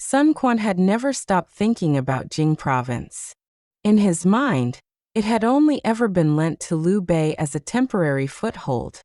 Sun Quan had never stopped thinking about Jing Province. In his mind, it had only ever been lent to Liu Bei as a temporary foothold.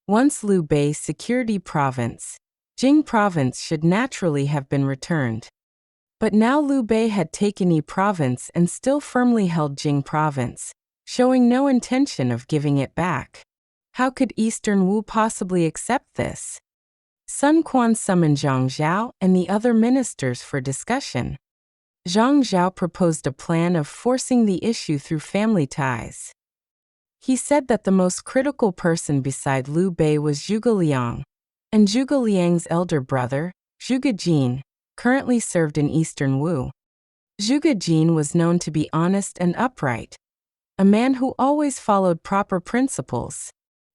Once Liu Bei secured Yi Province, Jing Province should naturally have been returned. But now Liu Bei had taken Yi Province and still firmly held Jing Province, showing no intention of giving it back. How could Eastern Wu possibly accept this? Sun Quan summoned Zhang Zhao and the other ministers for discussion. Zhang Zhao proposed a plan of forcing the issue through family ties. He said that the most critical person beside Liu Bei was Zhuge Liang, and Zhuge Liang's elder brother, Zhuge Jin, currently served in Eastern Wu. Zhuge Jin was known to be honest and upright, a man who always followed proper principles.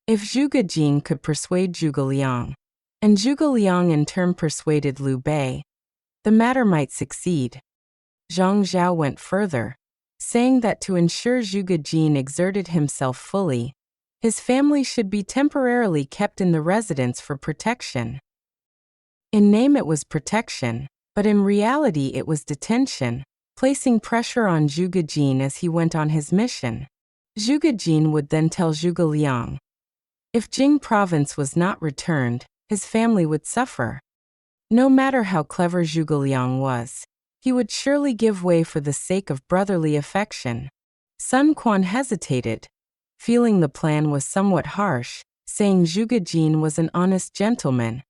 If Zhuge Jin could persuade Zhuge Liang, and Zhuge Liang in turn persuaded Liu Bei, the matter might succeed. Zhang Zhao went further, saying that to ensure Zhuge Jin exerted himself fully, his family should be temporarily kept in the residence for protection. In name it was protection, but in reality it was detention, placing pressure on Zhuge Jin as he went on his mission. Zhuge Jin would then tell Zhuge Liang, if Jing Province was not returned, his family would suffer. No matter how clever Zhuge Liang was, he would surely give way for the sake of brotherly affection. Sun Quan hesitated, feeling the plan was somewhat harsh, saying Zhuge Jin was an honest gentleman.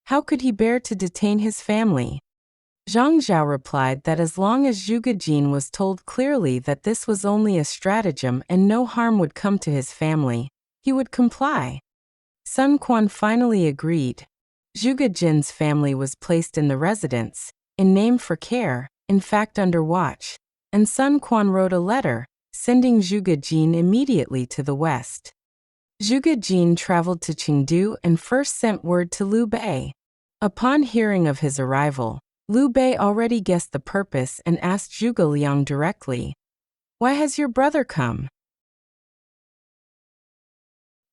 How could he bear to detain his family? Zhang Zhao replied that as long as Zhuge Jin was told clearly that this was only a stratagem and no harm would come to his family, he would comply. Sun Quan finally agreed. Zhuge Jin's family was placed in the residence, in name for care, in fact under watch, and Sun Quan wrote a letter, sending Zhuge Jin immediately to the west. Zhuge Jin traveled to Chengdu and first sent word to Liu Bei. Upon hearing of his arrival, Liu Bei already guessed the purpose and asked Zhuge Liang directly, "Why has your brother come?"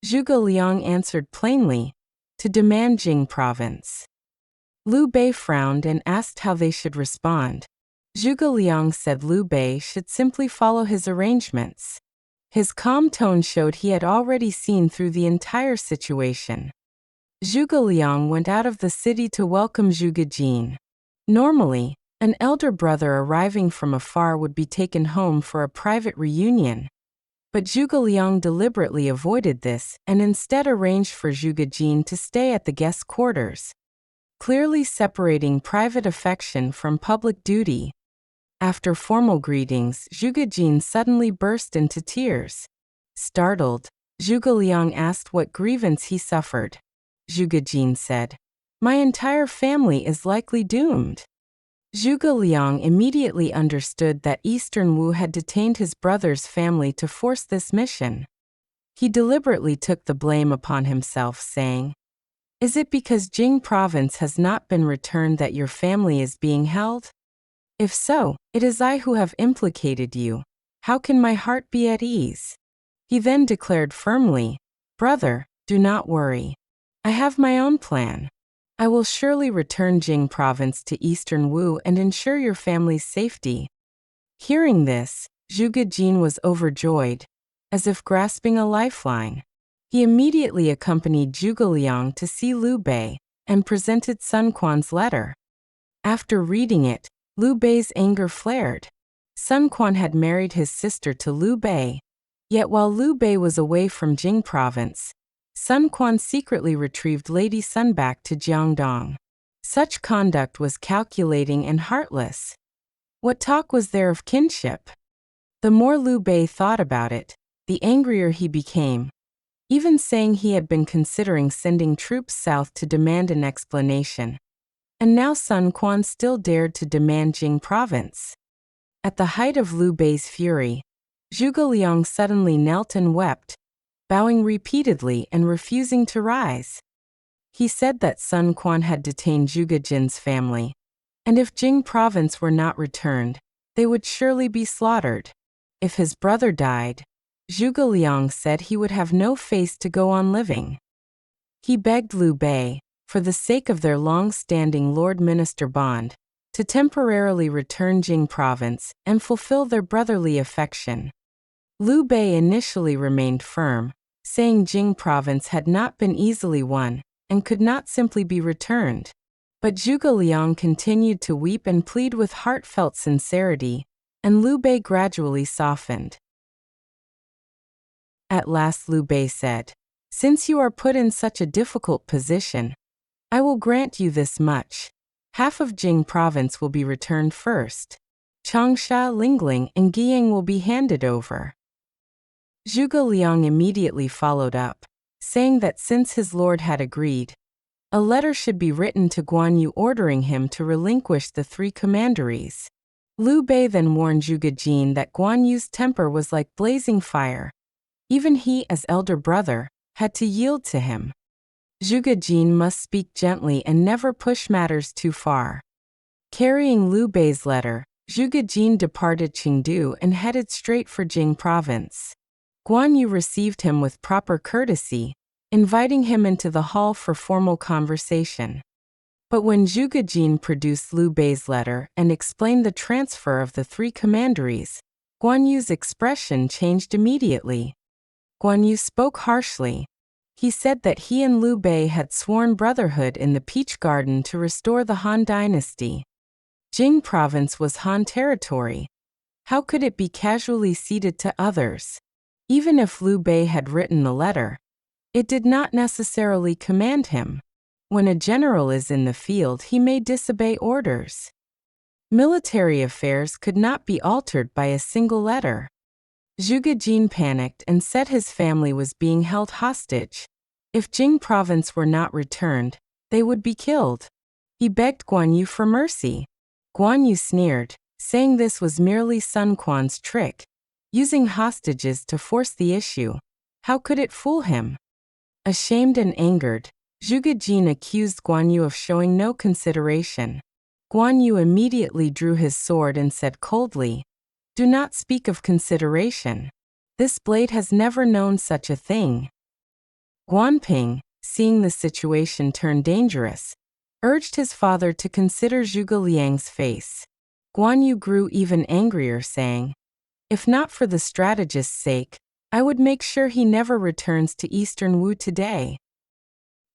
Zhuge Liang answered plainly, to demand Jing Province. Liu Bei frowned and asked how they should respond. Zhuge Liang said Liu Bei should simply follow his arrangements. His calm tone showed he had already seen through the entire situation. Zhuge Liang went out of the city to welcome Zhuge Jin. Normally, an elder brother arriving from afar would be taken home for a private reunion. But Zhuge Liang deliberately avoided this and instead arranged for Zhuge Jin to stay at the guest quarters, clearly separating private affection from public duty. After formal greetings, Zhuge Jin suddenly burst into tears. Startled, Zhuge Liang asked what grievance he suffered. Zhuge Jin said, "My entire family is likely doomed." Zhuge Liang immediately understood that Eastern Wu had detained his brother's family to force this mission. He deliberately took the blame upon himself, saying, "Is it because Jing Province has not been returned that your family is being held? If so, it is I who have implicated you. How can my heart be at ease?" He then declared firmly, "Brother, do not worry. I have my own plan. I will surely return Jing Province to Eastern Wu and ensure your family's safety." Hearing this, Zhuge Jin was overjoyed, as if grasping a lifeline. He immediately accompanied Zhuge Liang to see Liu Bei and presented Sun Quan's letter. After reading it, Liu Bei's anger flared. Sun Quan had married his sister to Liu Bei, yet while Liu Bei was away from Jing Province, Sun Quan secretly retrieved Lady Sun back to Jiangdong. Such conduct was calculating and heartless. What talk was there of kinship? The more Liu Bei thought about it, the angrier he became, even saying he had been considering sending troops south to demand an explanation. And now Sun Quan still dared to demand Jing Province. At the height of Liu Bei's fury, Zhuge Liang suddenly knelt and wept, bowing repeatedly and refusing to rise. He said that Sun Quan had detained Zhuge Jin's family, and if Jing Province were not returned, they would surely be slaughtered. If his brother died, Zhuge Liang said he would have no face to go on living. He begged Liu Bei, for the sake of their long-standing Lord Minister bond, to temporarily return Jing Province and fulfill their brotherly affection. Liu Bei initially remained firm, saying Jing Province had not been easily won and could not simply be returned. But Zhuge Liang continued to weep and plead with heartfelt sincerity, and Liu Bei gradually softened. At last Liu Bei said, "Since you are put in such a difficult position, I will grant you this much. Half of Jing Province will be returned first. Changsha, Lingling, and Guiyang will be handed over." Zhuge Liang immediately followed up, saying that since his lord had agreed, a letter should be written to Guan Yu ordering him to relinquish the 3 commanderies. Liu Bei then warned Zhuge Jin that Guan Yu's temper was like blazing fire. Even he, as elder brother, had to yield to him. Zhuge Jin must speak gently and never push matters too far. Carrying Liu Bei's letter, Zhuge Jin departed Chengdu and headed straight for Jing Province. Guan Yu received him with proper courtesy, inviting him into the hall for formal conversation. But when Zhuge Jin produced Liu Bei's letter and explained the transfer of the 3 commanderies, Guan Yu's expression changed immediately. Guan Yu spoke harshly. He said that he and Liu Bei had sworn brotherhood in the Peach Garden to restore the Han dynasty. Jing Province was Han territory. How could it be casually ceded to others? Even if Liu Bei had written the letter, it did not necessarily command him. When a general is in the field, he may disobey orders. Military affairs could not be altered by a single letter. Zhuge Jin panicked and said his family was being held hostage. If Jing Province were not returned, they would be killed. He begged Guan Yu for mercy. Guan Yu sneered, saying this was merely Sun Quan's trick, using hostages to force the issue. How could it fool him? Ashamed and angered, Zhuge Jin accused Guan Yu of showing no consideration. Guan Yu immediately drew his sword and said coldly, "Do not speak of consideration. This blade has never known such a thing." Guan Ping, seeing the situation turn dangerous, urged his father to consider Zhuge Liang's face. Guan Yu grew even angrier, saying, "If not for the strategist's sake, I would make sure he never returns to Eastern Wu today."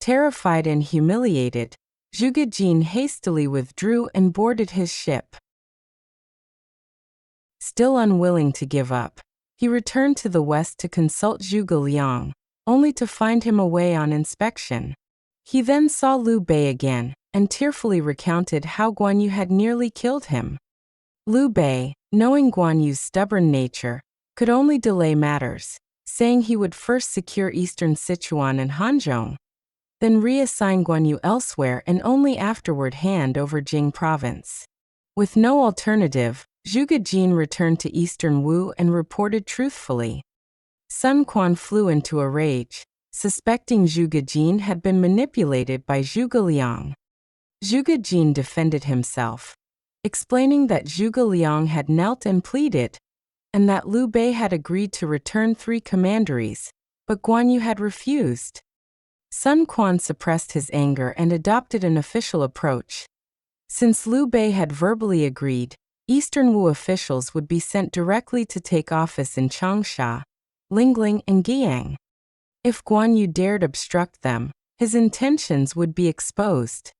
Terrified and humiliated, Zhuge Jin hastily withdrew and boarded his ship. Still unwilling to give up, he returned to the west to consult Zhuge Liang, only to find him away on inspection. He then saw Liu Bei again, and tearfully recounted how Guan Yu had nearly killed him. Liu Bei, knowing Guan Yu's stubborn nature, could only delay matters, saying he would first secure eastern Sichuan and Hanzhong, then reassign Guan Yu elsewhere and only afterward hand over Jing Province. With no alternative, Zhuge Jin returned to Eastern Wu and reported truthfully. Sun Quan flew into a rage, suspecting Zhuge Jin had been manipulated by Zhuge Liang. Zhuge Jin defended himself, explaining that Zhuge Liang had knelt and pleaded, and that Liu Bei had agreed to return 3 commanderies, but Guan Yu had refused. Sun Quan suppressed his anger and adopted an official approach. Since Liu Bei had verbally agreed, Eastern Wu officials would be sent directly to take office in Changsha, Lingling, and Guiyang. If Guan Yu dared obstruct them, his intentions would be exposed.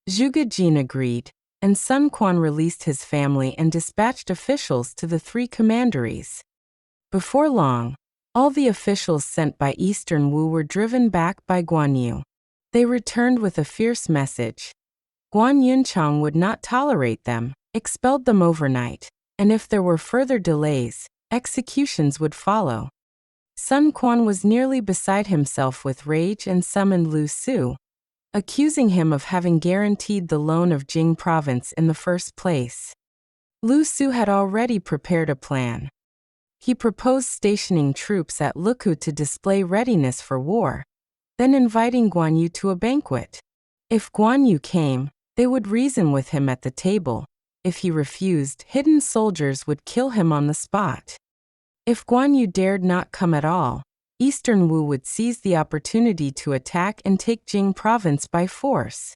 Zhuge Jin agreed, and Sun Quan released his family and dispatched officials to the 3 commanderies. Before long, all the officials sent by Eastern Wu were driven back by Guan Yu. They returned with a fierce message. Guan Yunchang would not tolerate them, expelled them overnight, and if there were further delays, executions would follow. Sun Quan was nearly beside himself with rage and summoned Lu Su, accusing him of having guaranteed the loan of Jing Province in the first place. Lu Su had already prepared a plan. He proposed stationing troops at Luku to display readiness for war, then inviting Guan Yu to a banquet. If Guan Yu came, they would reason with him at the table. If he refused, hidden soldiers would kill him on the spot. If Guan Yu dared not come at all, Eastern Wu would seize the opportunity to attack and take Jing Province by force.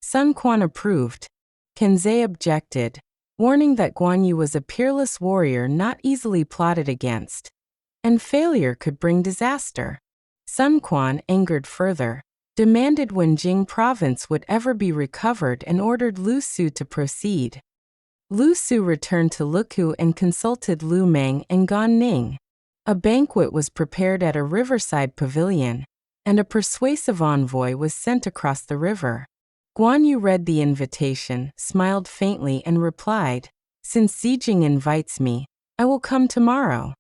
Sun Quan approved. Kenzei objected, warning that Guan Yu was a peerless warrior not easily plotted against, and failure could bring disaster. Sun Quan, angered further, demanded when Jing Province would ever be recovered and ordered Lu Su to proceed. Lu Su returned to Luku and consulted Lu Meng and Gan Ning. A banquet was prepared at a riverside pavilion, and a persuasive envoy was sent across the river. Guan Yu read the invitation, smiled faintly and replied, "Since Zijing invites me, I will come tomorrow."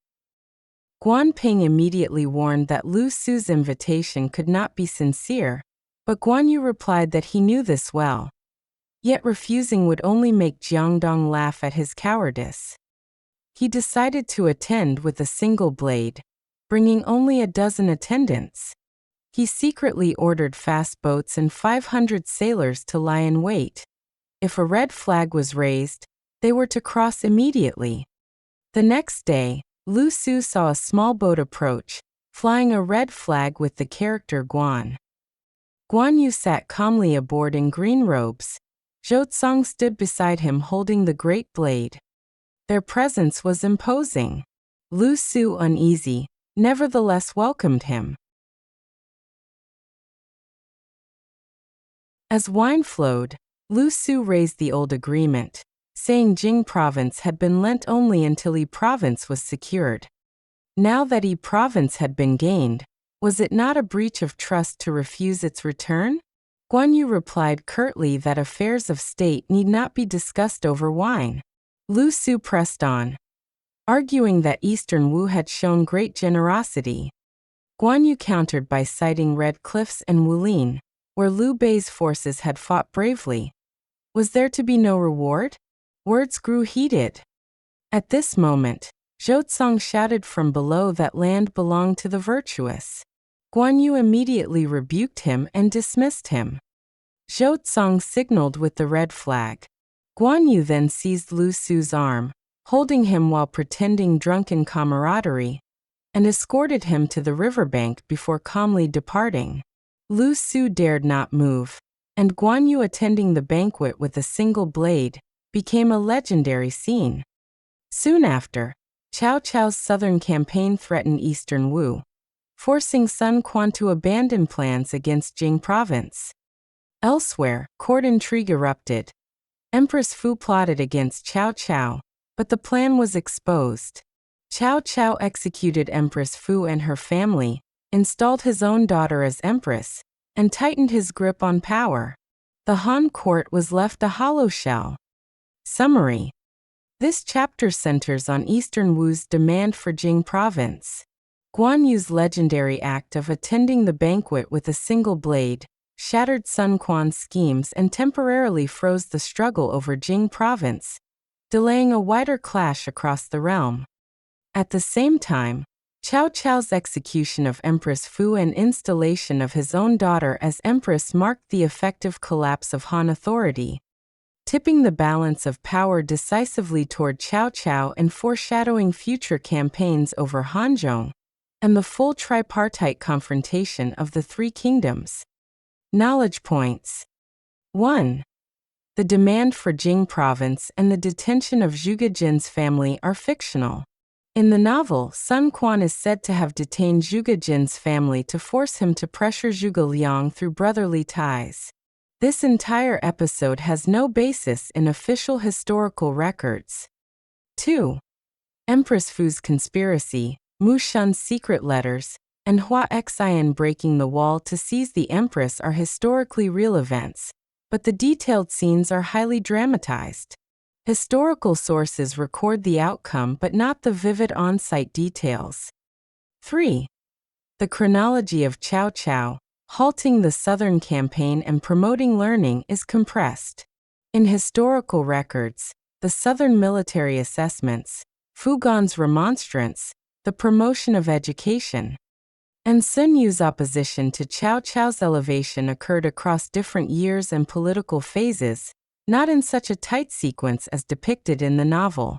Guan Ping immediately warned that Lu Su's invitation could not be sincere, but Guan Yu replied that he knew this well. Yet refusing would only make Jiangdong laugh at his cowardice. He decided to attend with a single blade, bringing only a dozen attendants. He secretly ordered fast boats and 500 sailors to lie in wait. If a red flag was raised, they were to cross immediately. The next day, Lu Su saw a small boat approach, flying a red flag with the character Guan. Guan Yu sat calmly aboard in green robes. Zhou Tsang stood beside him holding the great blade. Their presence was imposing. Lu Su, uneasy, nevertheless welcomed him. As wine flowed, Lu Su raised the old agreement, saying Jing Province had been lent only until Yi Province was secured. Now that Yi Province had been gained, was it not a breach of trust to refuse its return? Guan Yu replied curtly that affairs of state need not be discussed over wine. Lu Su pressed on, arguing that Eastern Wu had shown great generosity. Guan Yu countered by citing Red Cliffs and Wulin, where Liu Bei's forces had fought bravely. Was there to be no reward? Words grew heated. At this moment, Zhou Tsang shouted from below that land belonged to the virtuous. Guan Yu immediately rebuked him and dismissed him. Zhou Tsang signaled with the red flag. Guan Yu then seized Lu Su's arm, holding him while pretending drunken camaraderie, and escorted him to the riverbank before calmly departing. Lu Su dared not move, and Guan Yu attending the banquet with a single blade became a legendary scene. Soon after, Cao Cao's southern campaign threatened Eastern Wu, forcing Sun Quan to abandon plans against Jing Province. Elsewhere, court intrigue erupted. Empress Fu plotted against Cao Cao, but the plan was exposed. Cao Cao executed Empress Fu and her family, installed his own daughter as empress, and tightened his grip on power. The Han court was left a hollow shell. Summary. This chapter centers on Eastern Wu's demand for Jing Province. Guan Yu's legendary act of attending the banquet with a single blade shattered Sun Quan's schemes and temporarily froze the struggle over Jing Province, delaying a wider clash across the realm. At the same time, Cao Cao's execution of Empress Fu and installation of his own daughter as empress marked the effective collapse of Han authority, tipping the balance of power decisively toward Cao Cao and foreshadowing future campaigns over Hanzhong and the full tripartite confrontation of the three kingdoms. Knowledge points. 1. The demand for Jing Province and the detention of Zhuge Jin's family are fictional. In the novel, Sun Quan is said to have detained Zhuge Jin's family to force him to pressure Zhuge Liang through brotherly ties. This entire episode has no basis in official historical records. 2. Empress Fu's conspiracy, Mu Shun's secret letters, and Hua Xian breaking the wall to seize the empress are historically real events, but the detailed scenes are highly dramatized. Historical sources record the outcome but not the vivid on-site details. 3. The chronology of Cao Cao, halting the southern campaign and promoting learning, is compressed. In historical records, the southern military assessments, Fu Gan's remonstrance, the promotion of education, and Sun Yu's opposition to Cao Cao's elevation occurred across different years and political phases, not in such a tight sequence as depicted in the novel.